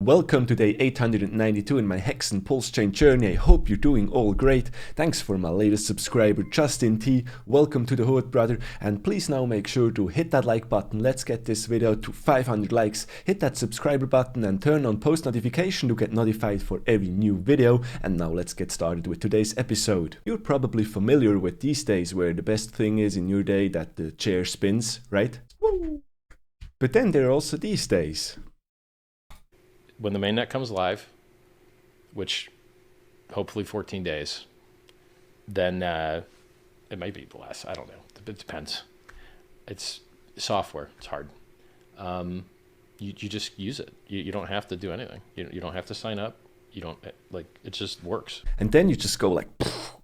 Welcome to day 892 in my HEX and PulseChain journey. I hope you're doing all great. Thanks for my latest subscriber, Justin T. Welcome to the hood, brother. And please now make sure to hit that like button. Let's get this video to 500 likes. Hit that subscriber button and turn on post notification to get notified for every new video. And now let's get started with today's episode. You're probably familiar with these days where the best thing is in your day that the chair spins, right? Woo! But then there are also these days. When the mainnet comes live, which hopefully 14 days, then it might be less. I don't know. It depends. It's software. It's hard. You just use it. You don't have to do anything. You don't have to sign up. You don't, like, it just works. And then you just go like,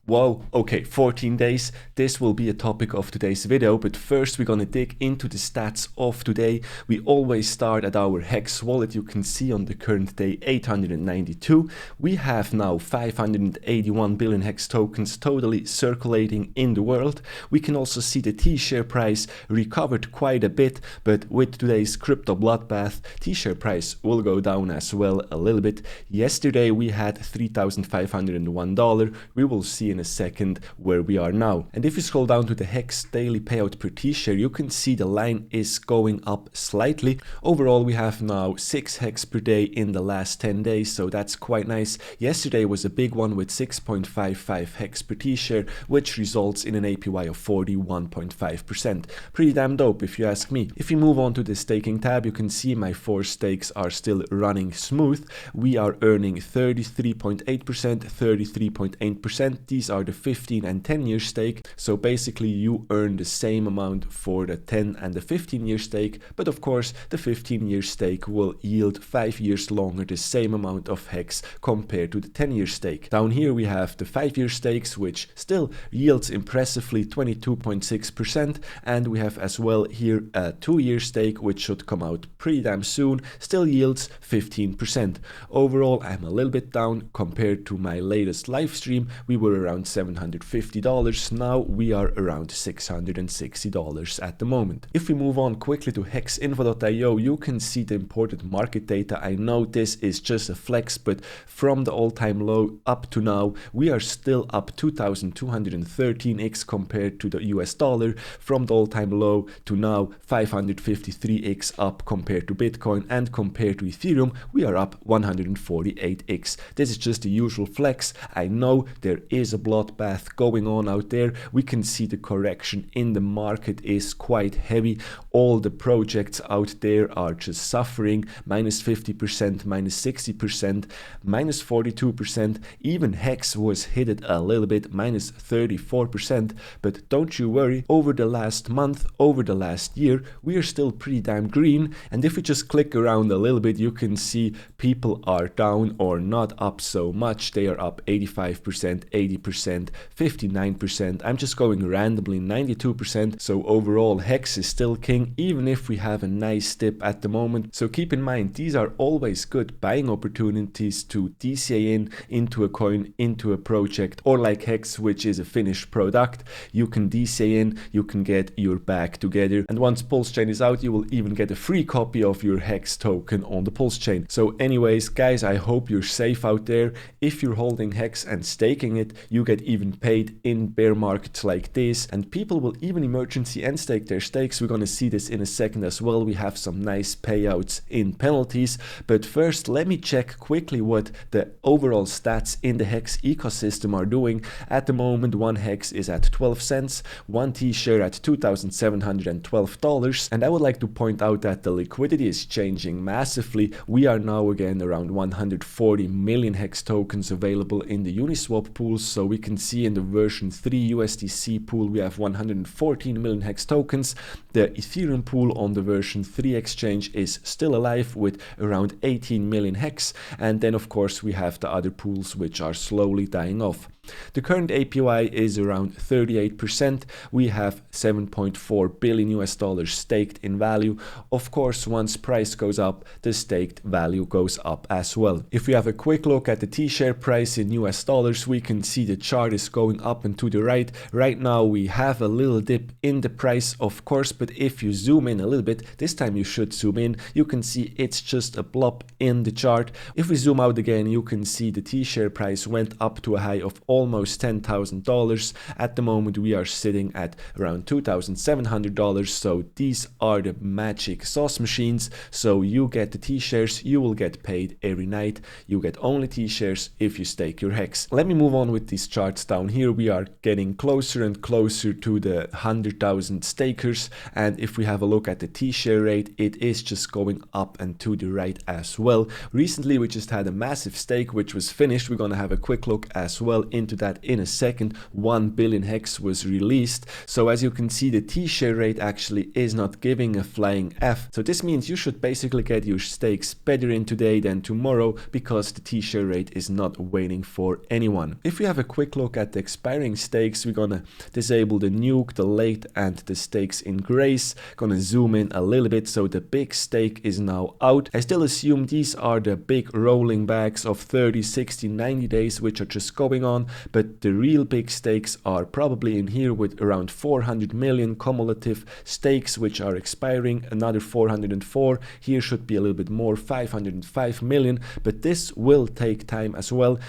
whoa, okay, 14 days. This will be a topic of today's video, but first we're gonna dig into the stats of today. We always start at our HEX wallet. You can see on the current day 892. We have now 581 billion HEX tokens totally circulating in the world. We can also see the T-share price recovered quite a bit, but with today's crypto bloodbath, T-share price will go down as well a little bit. Yesterday we had $3,501. We will see in a second where we are now. And if you scroll down to the HEX daily payout per T-share, you can see the line is going up slightly. Overall, we have now 6 HEX per day in the last 10 days, so that's quite nice. Yesterday was a big one with 6.55 HEX per T-share, which results in an APY of 41.5%. Pretty damn dope if you ask me. If you move on to the staking tab, you can see my 4 stakes are still running smooth. We are earning 33.8%, 33.8%. These are the 15 and 10 year stake, so basically you earn the same amount for the 10 and the 15 year stake, but of course the 15 year stake will yield 5 years longer the same amount of HEX compared to the 10 year stake. Down here we have the 5 year stakes, which still yields impressively 22.6%, and we have as well here a 2 year stake which should come out pretty damn soon, still yields 15%. Overall I'm a little bit down compared to my latest live stream. We were around $750. Now we are around $660 at the moment. If we move on quickly to hexinfo.io, you can see the important market data. I know this is just a flex, but from the all-time low up to now, we are still up 2,213x compared to the US dollar. From the all-time low to now, 553x up compared to Bitcoin, and compared to Ethereum, we are up 148x. This is just the usual flex. I know there is a bloodbath going on out there. We can see the correction in the market is quite heavy. All the projects out there are just suffering. Minus 50%, minus 60%, minus 42%. Even HEX was hit a little bit, minus 34%. But don't you worry, over the last month, over the last year, we are still pretty damn green. And if we just click around a little bit, you can see people are down or not up so much. They are up 85%, 80%, 59%. I'm just going randomly, 92%. So overall HEX is still king, even if we have a nice dip at the moment. So keep in mind, these are always good buying opportunities to DCA into a coin, into a project, or like HEX, which is a finished product. You can DCA in, you can get your bag together, and once PulseChain is out, you will even get a free copy of your HEX token on the PulseChain. So anyways, guys, I hope you're safe out there. If you're holding HEX and staking it, you get even paid in bear markets like this, and people will even emergency end stake their stakes. We're gonna see this in a second as well. We have some nice payouts in penalties, but first let me check quickly what the overall stats in the HEX ecosystem are doing. At the moment, one HEX is at 12 cents, one T-share at $2,712, and I would like to point out that the liquidity is changing massively. We are now again around 140 million HEX tokens available in the UniSwap pools, so we can see in the version 3 USDC pool we have 114 million HEX tokens. The Ethereum pool on the version 3 exchange is still alive with around 18 million HEX, and then of course we have the other pools which are slowly dying off. The current APY is around 38%. We have 7.4 billion US dollars staked in value. Of course, once price goes up, the staked value goes up as well. If we have a quick look at the T-share price in US dollars, we can see the chart is going up and to the right. Right now we have a little dip in the price, of course, but if you zoom in a little bit, this time you should zoom in, you can see it's just a blob in the chart. If we zoom out again, you can see the T-share price went up to a high of almost $10,000. At the moment we are sitting at around $2,700, so these are the magic sauce machines. So you get the T-shares, you will get paid every night. You get only T-shares if you stake your HEX. Let me move on with these charts. Down here we are getting closer and closer to the 100,000 stakers, and if we have a look at the T-share rate, it is just going up and to the right as well. Recently we just had a massive stake which was finished. We're gonna have a quick look as well into that in a second. 1 billion HEX was released, so as you can see the T-share rate actually is not giving a flying F. So this means you should basically get your stakes better in today than tomorrow, because the T-share rate is not waiting for anyone. If we have a quick look at the expiring stakes, we're gonna disable the nuke, the late, and the stakes in grace. Gonna zoom in a little bit, so the big stake is now out. I still assume these are the big rolling bags of 30, 60, 90 days which are just going on, but the real big stakes are probably in here with around 400 million cumulative stakes which are expiring. Another 404, here should be a little bit more, 505 million, but this will take time as well.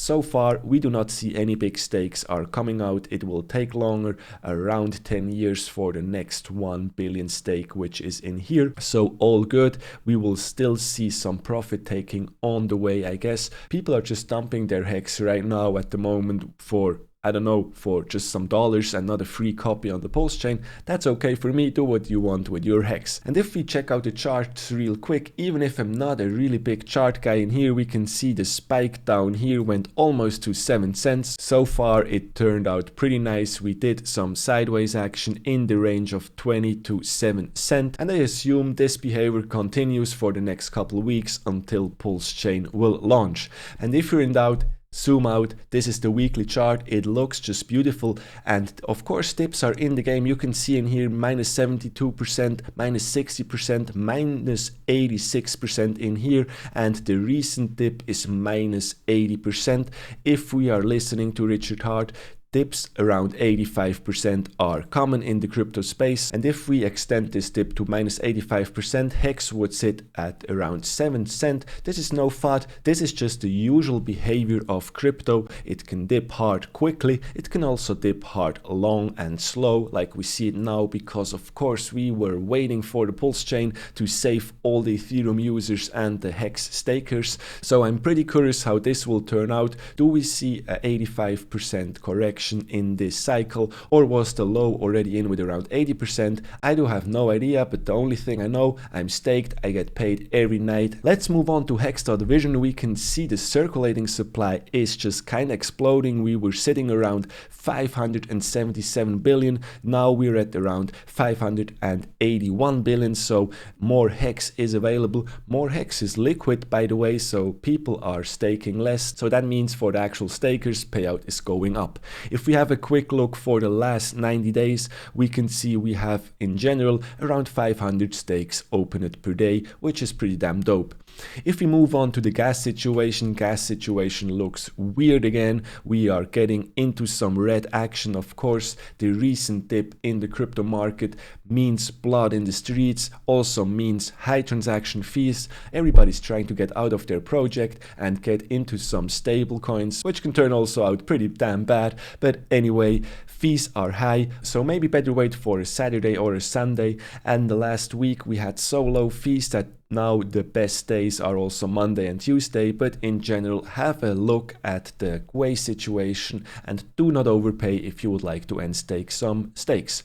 So far we do not see any big stakes are coming out. It will take longer, around 10 years for the next 1 billion stake which is in here. So all good. We will still see some profit taking on the way, I guess. People are just dumping their HEX right now at the moment for, I don't know, for just some dollars and not a free copy on the PulseChain. That's okay for me, do what you want with your HEX. And if we check out the charts real quick, even if I'm not a really big chart guy in here, we can see the spike down here went almost to 7 cents. So far it turned out pretty nice. We did some sideways action in the range of 20 to 7 cents, and I assume this behavior continues for the next couple of weeks until PulseChain will launch. And if you're in doubt, zoom out. This is the weekly chart. It looks just beautiful, and of course dips are in the game. You can see in here minus 72%, minus 60%, minus 86% in here, and the recent dip is minus 80%. If we are listening to Richard Hart, dips around 85% are common in the crypto space, and if we extend this dip to minus 85%, HEX would sit at around 7 cents. This is no FUD, this is just the usual behavior of crypto. It can dip hard quickly, it can also dip hard long and slow, like we see it now, because of course we were waiting for the PulseChain to save all the Ethereum users and the HEX stakers. So I'm pretty curious how this will turn out. Do we see a 85% correction in this cycle, or was the low already in with around 80%? I do have no idea, but the only thing I know, I'm staked, I get paid every night. Let's move on to HEX.vision. We can see the circulating supply is just kind of exploding. We were sitting around 577 billion, now we're at around 581 billion, so more HEX is available. More HEX is liquid, by the way, so people are staking less, so that means for the actual stakers, payout is going up. If we have a quick look for the last 90 days, we can see we have in general around 500 stakes opened per day, which is pretty damn dope. If we move on to the gas situation looks weird again. We are getting into some red action. Of course, the recent dip in the crypto market means blood in the streets, also means high transaction fees. Everybody's trying to get out of their project and get into some stable coins, which can turn also out pretty damn bad. But anyway, fees are high, so maybe better wait for a Saturday or a Sunday. And the last week we had so low fees that now the best days are also Monday and Tuesday, but in general have a look at the Gwei situation and do not overpay if you would like to end stake some stakes.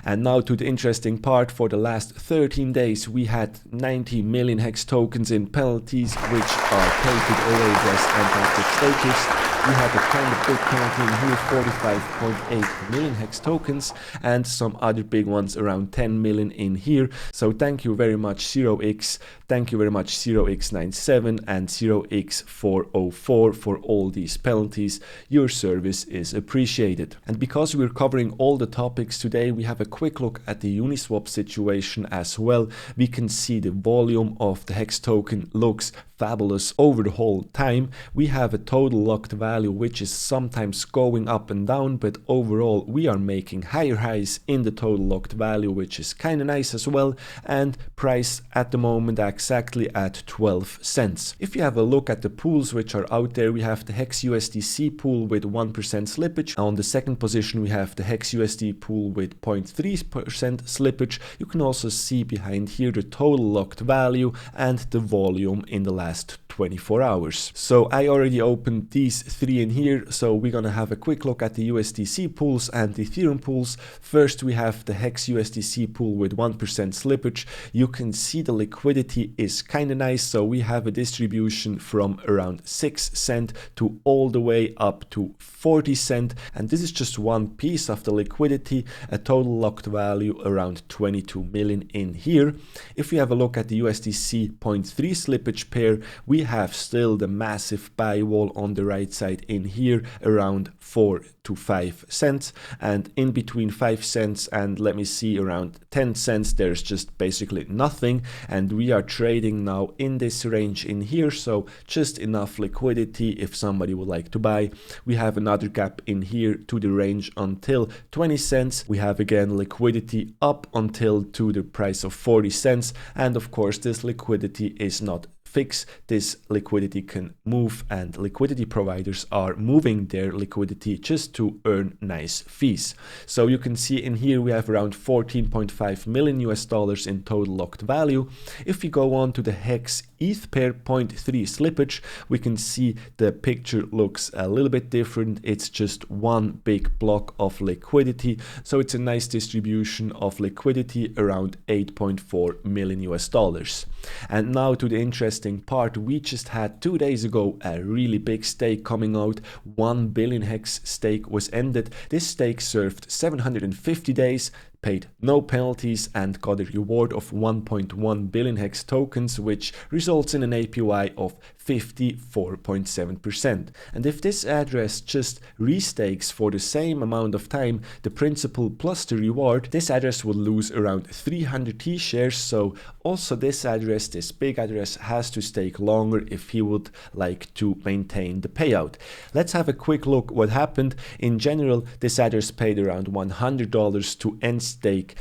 And now to the interesting part. For the last 13 days we had 90 million HEX tokens in penalties, which are paid to the OA and active stakers. we have a kind of big penalty in here, 45.8 million HEX tokens, and some other big ones around 10 million in here. So thank you very much 0x, thank you very much 0x97 and 0x404 for all these penalties. Your service is appreciated. And because we're covering all the topics today, we have a quick look at the Uniswap situation as well. We can see the volume of the HEX token looks fabulous over the whole time. We have a total locked value which is sometimes going up and down, but overall we are making higher highs in the total locked value, which is kind of nice as well, and price at the moment exactly at 12 cents. If you have a look at the pools which are out there, we have the HEX USDC pool with 1% slippage. On the second position we have the HEX USD pool with 0.3% slippage. You can also see behind here the total locked value and the volume in the last 24 hours. So I already opened these three in here, so we're gonna have a quick look at the USDC pools and the Ethereum pools. First we have the HEX USDC pool with 1% slippage. You can see the liquidity is kind of nice, so we have a distribution from around 6 cents to all the way up to 40 cents, and this is just one piece of the liquidity, a total locked value around 22 million in here. If we have a look at the USDC 0.3 slippage pair, we have still the massive buy wall on the right side in here around 4 to 5 cents, and in between 5 cents and let me see around 10 cents there's just basically nothing, and we are trading now in this range in here, so just enough liquidity if somebody would like to buy. We have another gap in here to the range until 20 cents. We have again liquidity up until to the price of 40 cents, and of course this liquidity is not fixed. This liquidity can move, and liquidity providers are moving their liquidity just to earn nice fees. So you can see in here we have around 14.5 million US dollars in total locked value. If we go on to the HEX ETH pair 0.3 slippage, we can see the picture looks a little bit different. It's just one big block of liquidity, so it's a nice distribution of liquidity around 8.4 million US dollars. And now to the interesting part, we just had 2 days ago a really big stake coming out. 1 billion HEX stake was ended. This stake served 750 days, paid no penalties, and got a reward of 1.1 billion HEX tokens, which results in an APY of 54.7%. And if this address just restakes for the same amount of time, the principal plus the reward, this address will lose around 300 T shares. So also this address, this big address, has to stake longer if he would like to maintain the payout. Let's have a quick look what happened. In general, this address paid around $100 to end stake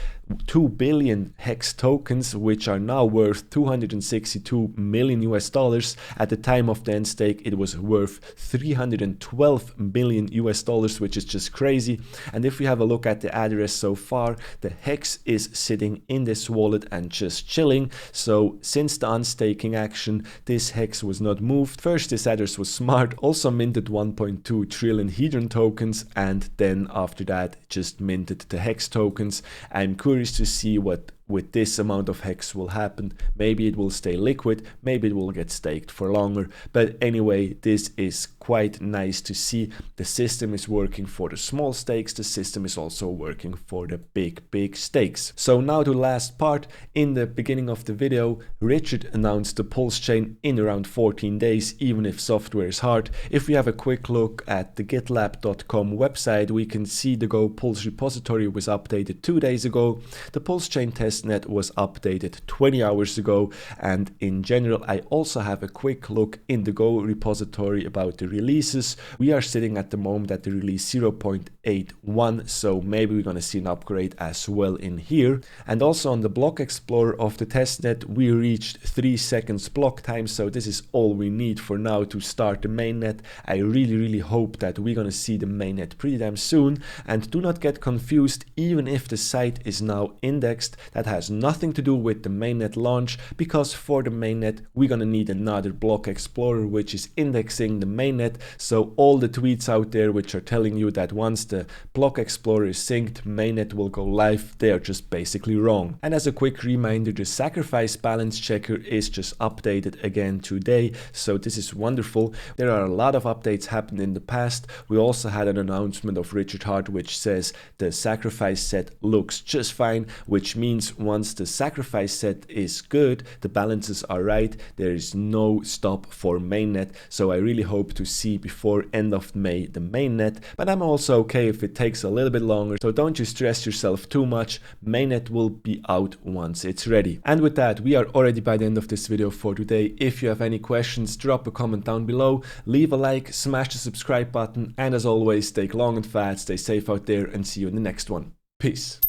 2 billion HEX tokens, which are now worth 262 million US dollars. At the time of the end stake, it was worth 312 million US dollars, which is just crazy. And if we have a look at the address so far, the HEX is sitting in this wallet and just chilling. So since the unstaking action, this HEX was not moved. First, this address was smart, also minted 1.2 trillion Hedron tokens, and then after that just minted the HEX tokens. I'm curious to see what with this amount of HEX will happen. Maybe it will stay liquid, maybe it will get staked for longer, but anyway, this is quite nice to see. The system is working for the small stakes, the system is also working for the big stakes. So now to the last part. In the beginning of the video, Richard announced the PulseChain in around 14 days, even if software is hard. If we have a quick look at the gitlab.com website, we can see the Go Pulse repository was updated 2 days ago. The PulseChain testnet was updated 20 hours ago, and in general I also have a quick look in the Go repository about the releases. We are sitting at the moment at the release 0.81, so maybe we're gonna see an upgrade as well in here. And also on the block explorer of the testnet, we reached 3 seconds block time, so this is all we need for now to start the mainnet. I really hope that we're gonna see the mainnet pretty damn soon. And do not get confused, even if the site is now indexed, that has nothing to do with the mainnet launch, because for the mainnet we're gonna need another block explorer which is indexing the mainnet. So all the tweets out there which are telling you that once the the block explorer is synced, mainnet will go live. They are just basically wrong. And as a quick reminder, the sacrifice balance checker is just updated again today, so this is wonderful. There are a lot of updates happened in the past. We also had an announcement of Richard Hart which says the sacrifice set looks just fine, which means once the sacrifice set is good, the balances are right, there is no stop for mainnet. So I really hope to see before end of May the mainnet, but I'm also okay if it takes a little bit longer, so don't you stress yourself too much. Mainnet will be out once it's ready. And with that, we are already by the end of this video for today. If you have any questions, drop a comment down below, leave a like, smash the subscribe button, and as always, stay long and fat, stay safe out there, and see you in the next one. Peace.